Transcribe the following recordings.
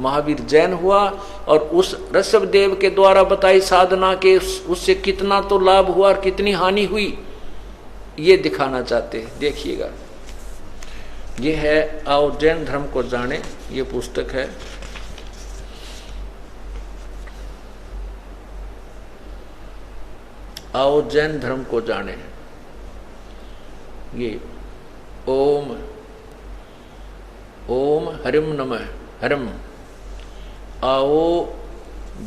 महावीर जैन हुआ और उस ऋषभदेव के द्वारा बताई साधना के उससे कितना तो लाभ हुआ और कितनी हानि हुई, ये दिखाना चाहते हैं। देखिएगा, ये है आओ जैन धर्म को जाने, ये पुस्तक है। आओ जैन धर्म को जाने, ये ओम ओम हरिम नमः हरिम, आओ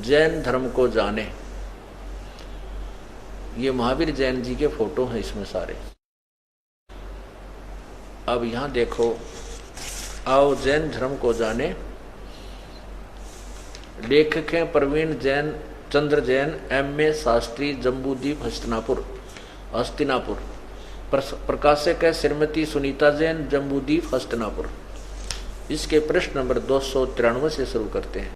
जैन धर्म को जाने। ये महावीर जैन जी के फोटो हैं इसमें सारे। अब यहां देखो, आओ जैन धर्म को जाने। लेखक हैं प्रवीण जैन, चंद्र जैन, M.A. शास्त्री, जम्बूद्वीप, हस्तिनापुर। प्रकाशक है श्रीमती सुनीता जैन, जम्बूद्वीप, हस्तिनापुर। इसके प्रश्न नंबर 293 से शुरू करते हैं।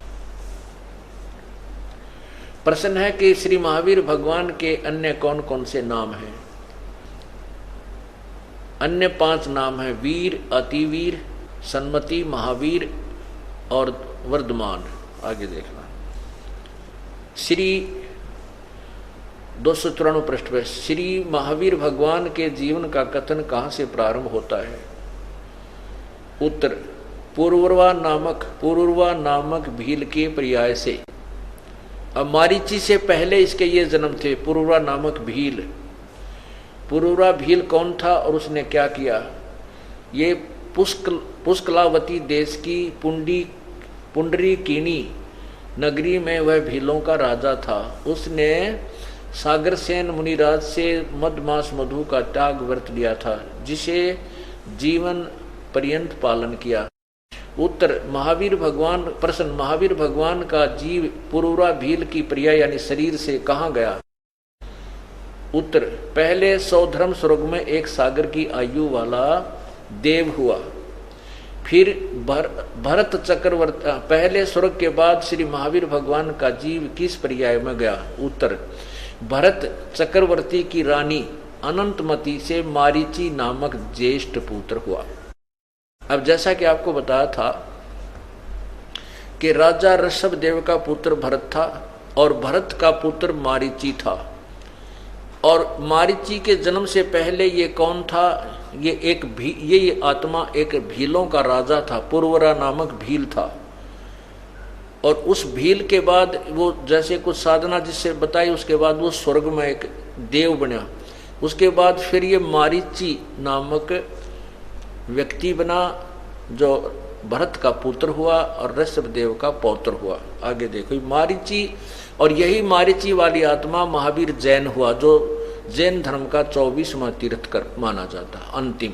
प्रश्न है कि श्री महावीर भगवान के अन्य कौन कौन से नाम हैं? अन्य 5 नाम हैं: वीर, अतिवीर, सन्मति, महावीर और वर्धमान। आगे देखना। श्री 294 पृष्ठ पर श्री महावीर भगवान के जीवन का कथन कहां से प्रारंभ होता है? उत्तर, पूर्ववा नामक भील के पर्याय से। अब मारीची से पहले इसके ये जन्म थे, पूर्ववा नामक भील। पूर्ववा भील कौन था और उसने क्या किया? ये पुष्कलावती देश की पुंडरीकिनी नगरी में वह भीलों का राजा था। उसने सागरसेन मुनिराज से मधमास मधु का त्याग व्रत लिया था, जिसे जीवन पर्यंत पालन किया। उत्तर, महावीर भगवान। प्रश्न, महावीर भगवान का जीव पूर्वरा भील की प्रिया यानी शरीर से कहाँ गया? उत्तर, पहले सौधर्म स्वर्ग में एक सागर की आयु वाला देव हुआ। फिर भरत चक्रवर्ती। पहले स्वर्ग के बाद श्री महावीर भगवान का जीव किस पर्याय में गया? उत्तर, भरत चक्रवर्ती की रानी अनंतमती से मारीची नामक ज्येष्ठ पुत्र हुआ। अब जैसा कि आपको बताया था कि राजा ऋषभदेव का पुत्र भरत था और भरत का पुत्र मारीची था। और मारीची के जन्म से पहले ये कौन था? ये आत्मा एक भीलों का राजा था, पूर्वरा नामक भील था। और उस भील के बाद वो जैसे कुछ साधना जिससे बताई, उसके बाद वो स्वर्ग में एक देव बना। उसके बाद फिर ये मारीची नामक व्यक्ति बना, जो भरत का पुत्र हुआ और ऋषभदेव का पौत्र हुआ। आगे देखो, मारीची, और यही मारीची वाली आत्मा महावीर जैन हुआ, जो जैन धर्म का 24वां तीर्थकर माना जाता है, अंतिम।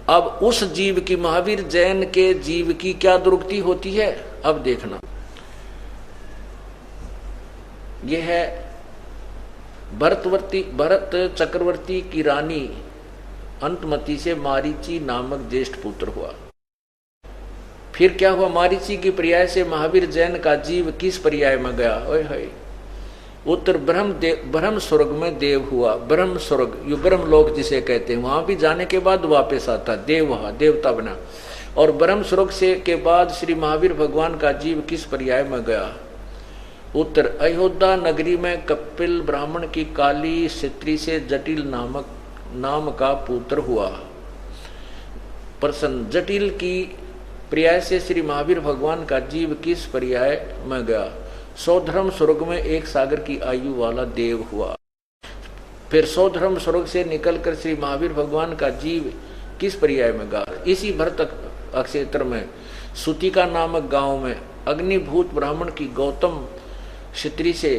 अब उस जीव की, महावीर जैन के जीव की क्या दुर्गति होती है? अब देखना, यह है भरत चक्रवर्ती की रानी अंतमती से मारीची नामक ज्येष्ठ पुत्र हुआ। फिर क्या हुआ? मारीची की पर्याय से महावीर जैन का जीव किस पर्याय में गया? ओए है। उत्तर, ब्रह्म स्वर्ग में देव हुआ। ब्रह्म स्वर्ग, यो ब्रह्म लोक जिसे कहते हैं, वहां भी जाने के बाद वापस आता देव, वहां देवता बना। और ब्रह्म स्वर्ग से के बाद श्री महावीर भगवान का जीव किस पर्याय में गया? उत्तर, अयोध्या नगरी में कपिल ब्राह्मण की काली स्त्री से जटिल नाम का पुत्र हुआ। प्रश्न, जटिल की पर्याय से श्री महावीर भगवान का जीव किस पर्याय में गया? सौधर्म स्वर्ग में एक सागर की आयु वाला देव हुआ। फिर सौधर्म स्वर्ग से निकलकर श्री महावीर भगवान का जीव किस पर्याय में गया? इसी भरत क्षेत्र में सुतिका नामक गांव में अग्निभूत ब्राह्मण की गौतम क्षत्रि से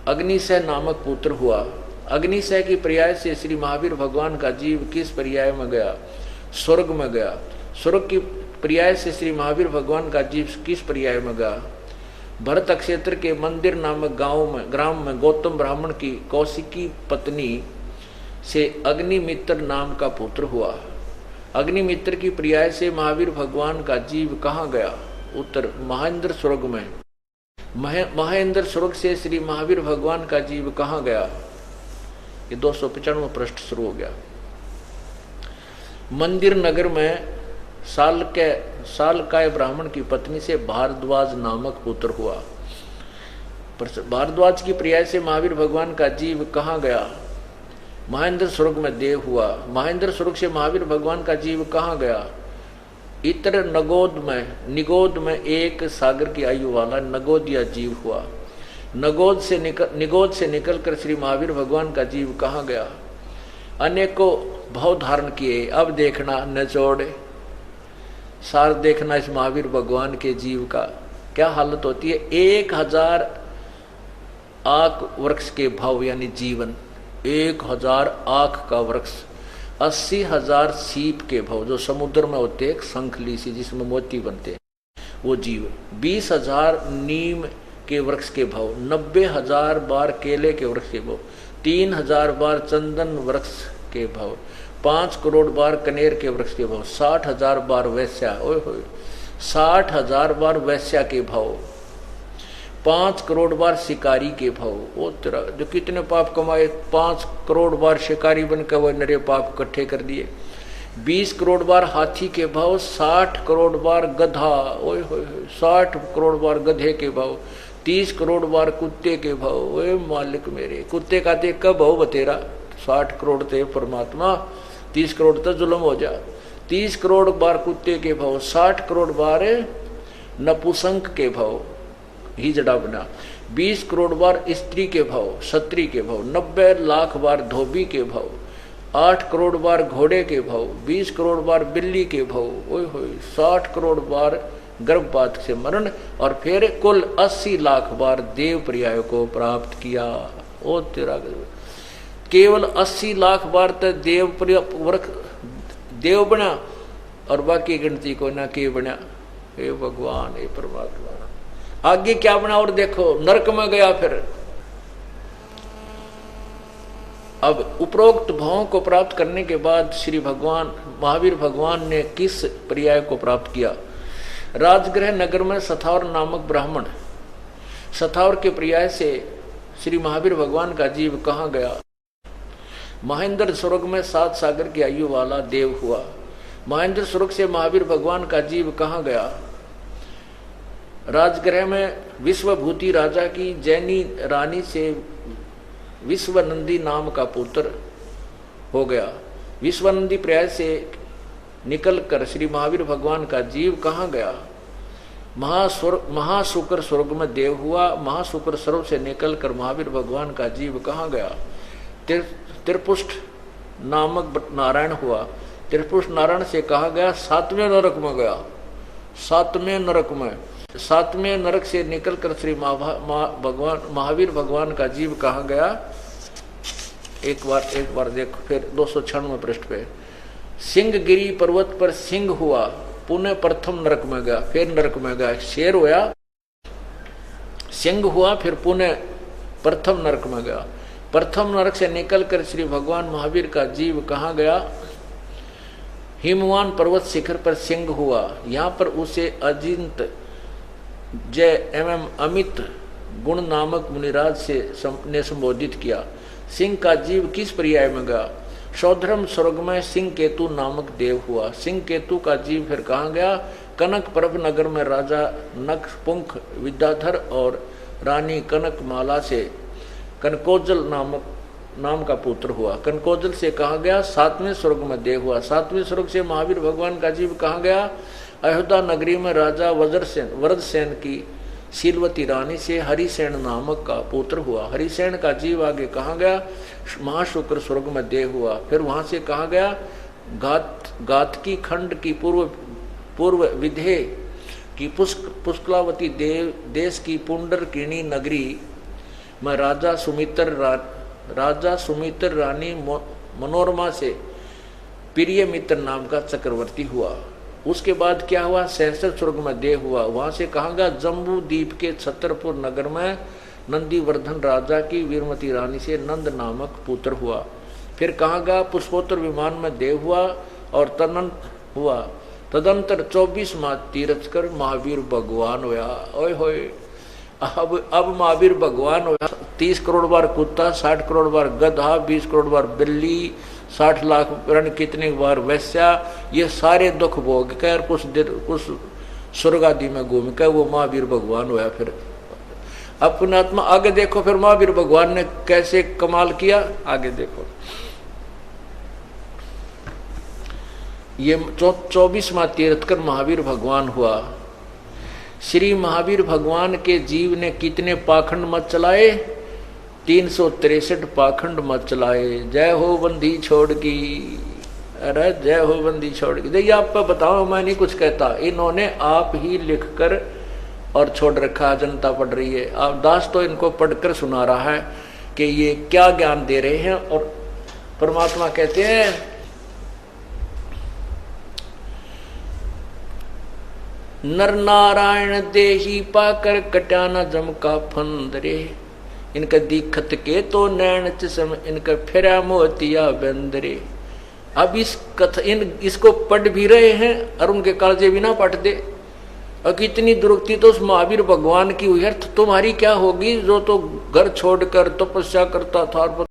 अग्निशय नामक पुत्र हुआ। अग्निशय की पर्याय से श्री महावीर भगवान का जीव किस पर्याय में गया? स्वर्ग में गया। स्वर्ग की पर्याय से श्री महावीर भगवान का जीव किस पर्याय में गया? भरत क्षेत्र के मंदिर नामक ग्राम में गौतम ब्राह्मण की कौशिकी पत्नी से अग्निमित्र नाम का पुत्र हुआ। अग्निमित्र की पर्याय से महावीर भगवान का जीव कहाँ गया? उत्तर, महेंद्र स्वर्ग में। महेंद्र स्वर्ग से श्री महावीर भगवान का जीव कहाँ गया? ये 295 पृष्ठ शुरू हो गया। मंदिर नगर में साल के सालकाय ब्राह्मण की पत्नी से भारद्वाज नामक पुत्र हुआ। भारद्वाज की प्रिया से महावीर भगवान का जीव कहाँ गया? महेंद्र स्वर्ग में देव हुआ। महेंद्र स्वर्ग से महावीर भगवान का जीव कहाँ गया? इतर निगोद में एक सागर की आयु वाला नगोदिया जीव हुआ। निगोद से निकलकर श्री महावीर भगवान का जीव कहाँ गया? अनेकों भाव धारण किए। अब देखना निचोड़ सार देखना इस महावीर भगवान के जीव का क्या हालत होती है। 1000 आक वृक्ष के भाव यानी जीवन, 1000 आक का वृक्ष, 80,000 सीप के भाव जो समुद्र में होते हैं, शंखली सी जिसमें मोती बनते हैं वो जीव, 20,000 नीम के वृक्ष के भाव, 90,000 बार केले के वृक्ष के भाव, 3,000 बार चंदन वृक्ष के भाव, 5 करोड़ बार कनेर के वृक्ष के भाव, 60,000 बार वैश्या, ओए होए 60,000 बार वैश्या के भाव, 5 करोड़ बार शिकारी के भाव। वो तेरा जो कितने पाप कमाए, 5 करोड़ बार शिकारी बनकर वो नरे पाप इकट्ठे कर दिए। 20 करोड़ बार हाथी के भाव, 60 करोड़ बार गधा, ओए होए 60 करोड़ बार गधे के भाव, 30 करोड़ बार कुत्ते के भाव। ओए मालिक मेरे, कुत्ते का ते कब भाव बतेरा, 60 करोड़ ते परमात्मा, 30 करोड़ तो जुल्म हो जा। 30 करोड़ बार कुत्ते के भाव, 60 करोड़ बार नपुसंक के भाव ही जड़ा बना, 20 करोड़ बार स्त्री के भाव, क्षत्रिय के भाव, 90 लाख बार धोबी के भाव, 8 करोड़ बार घोड़े के भाव, 20 करोड़ बार बिल्ली के भाव, ओए होए 60 करोड़ बार गर्भपात से मरण, और फिर कुल 80 लाख बार देव पर्याय को प्राप्त किया। ओ तेरा केवल 80 लाख बार तो देव बना और बाकी गिनती को ना के बना। हे भगवान, हे परमात्मा, आगे क्या बना और देखो, नरक में गया। फिर अब उपरोक्त भावों को प्राप्त करने के बाद श्री भगवान महावीर भगवान ने किस पर्याय को प्राप्त किया? राजगृह नगर में सथावर नामक ब्राह्मण, सथावर के पर्याय से श्री महावीर भगवान का जीव कहाँ गया? महेंद्र स्वर्ग में 7 सागर की आयु वाला देव हुआ। महेंद्र स्वर्ग से महावीर भगवान का जीव कहाँ गया? राजगृह में विश्वभूति राजा की जैनी रानी से विश्वनंदी नाम का पुत्र हो गया। विश्वनंदी पर्याय से निकलकर श्री महावीर भगवान का जीव कहाँ गया? महाशुक्र स्वर्ग में देव हुआ। महाशुक्र स्वर्ग से निकलकर महावीर भगवान का जीव कहाँ गया? त्रिपुष्ट नामक नारायण हुआ। त्रिपुष्ट नारायण से कहा गया 7वें नरक में गया। 7वें नरक में, 7वें नरक से निकलकर श्री महावीर भगवान का जीव कहाँ गया? एक बार देखो फिर 296 पृष्ठ पे। सिंहगिरी पर्वत पर सिंह हुआ, पुनः प्रथम नरक में गया। फिर नरक में गया, शेर हुआ, सिंह हुआ, फिर पुनः प्रथम नरक में गया। प्रथम नरक से निकलकर श्री भगवान महावीर का जीव कहाँ गया? हिमवान पर्वत शिखर पर सिंह हुआ। यहाँ पर उसे अजिंत जय एवं अमित गुण नामक मुनिराज ने संबोधित किया। सिंह का जीव किस पर्याय में गया? सौधर्म स्वर्ग में सिंह केतु नामक देव हुआ। सिंह केतु का जीव फिर कहाँ गया? कनक प्रभ नगर में राजा नखपुंख विद्याधर और रानी कनकमाला से कनकोजल नाम का पुत्र हुआ। कनकोजल से कहा गया? 7वें स्वर्ग में देव हुआ। 7वें स्वर्ग से महावीर भगवान का जीव कहाँ गया? अयोध्या नगरी में राजा वज्रसेन की शीलवती रानी से हरिसेन नामक का पुत्र हुआ। हरिसेन का जीव आगे कहाँ गया? महाशुक्र स्वर्ग में देव हुआ। फिर वहां से कहा गया? गातकी खंड की पूर्व विधे की पुष्कलावती देश की पुंडरकिणी नगरी में राजा सुमित्र रानी मनोरमा से प्रिय मित्र नाम का चक्रवर्ती हुआ। उसके बाद क्या हुआ? सहस्र स्वर्ग में देव हुआ। वहां से कहा गया? जम्बू द्वीप के छतरपुर नगर में नंदीवर्धन राजा की वीरमती रानी से नंद नामक पुत्र हुआ। फिर कहा गया? पुष्पोत्तर विमान में देव हुआ और तनंत हुआ। तदंतर 24 माह तीर्थ कर महावीर भगवान हुआ। ओए होए, अब महावीर भगवान हुआ। 30 करोड़ बार कुत्ता, 60 करोड़ बार गधा, 20 करोड़ बार बिल्ली, 60 लाख रण कितने बार वैश्या, ये सारे दुख भोग कर कुछ देर कुछ स्वर्ग आदि में घूम कर वो महावीर भगवान हुआ। फिर अपने आत्मा आगे देखो, फिर महावीर भगवान ने कैसे कमाल किया आगे देखो। ये 24वां तीर्थकर महावीर भगवान हुआ। श्री महावीर भगवान के जीव ने कितने पाखंड मत चलाए, 363 पाखंड मत चलाए। जय हो बंदी छोड़ की, अरे जय हो बंदी छोड़ की। देखिए आप बताओ, मैं नहीं कुछ कहता, इन्होंने आप ही लिखकर और छोड़ रखा, जनता पढ़ रही है। आप दास तो इनको पढ़कर सुना रहा है कि ये क्या ज्ञान दे रहे हैं। और परमात्मा कहते हैं नर नारायण देही पाकर कट्याना जम का फंदरे, इनका दिखत के तो नैन चम इनका फेरा मोतिया बंदरे। अब इस कथा इसको पढ़ भी रहे हैं और उनके कालजे भी ना पढ़ दे। और कितनी दुरुक्ति तो उस महावीर भगवान की हुई है, तुम्हारी क्या होगी जो तो घर छोड़कर तपस्या करता था और